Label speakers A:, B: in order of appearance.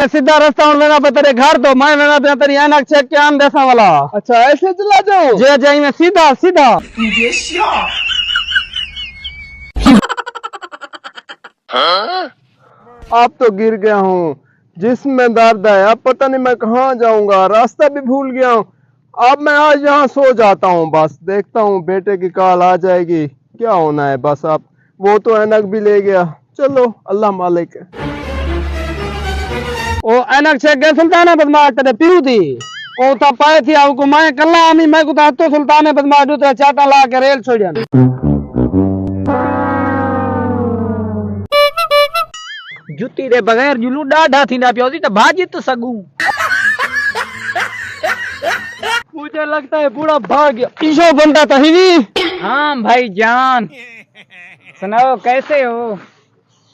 A: मैं सीधा रास्ता हूँ लेना पे तेरे घर तो मैं लेना पे तेरी ऐनक चेक के आन देसा वाला।
B: अच्छा ऐसे चला जाओ।
A: जे जाई मैं सीधा सीधा।
B: अब तो गिर गया हूँ, जिसमें दर्द है। अब पता नहीं मैं कहाँ जाऊंगा, रास्ता भी भूल गया हूँ। अब मैं आज यहाँ सो जाता हूँ, बस देखता हूँ बेटे की कॉल आ जाएगी, क्या होना है बस। अब वो तो ऐनक भी ले गया, चलो अल्लाह मालिक है।
A: ओ ऐनक चेक गए सुल्तान बदमाश तेरे पीरू थी ओ ता पाए थी आउ को मैं कल्ला आमी मैं को तो सुल्तान बदमाश जो चाटा ला के रेल छोड़न।
C: जुती रे बगैर जुलू डाढ़ा थी ना पियोसी तो भाजी तो सकूं।
A: मुझे लगता है पूरा भाग गया ईशो बनता था ही।
C: हाँ भाई जान, सुनाओ कैसे हो?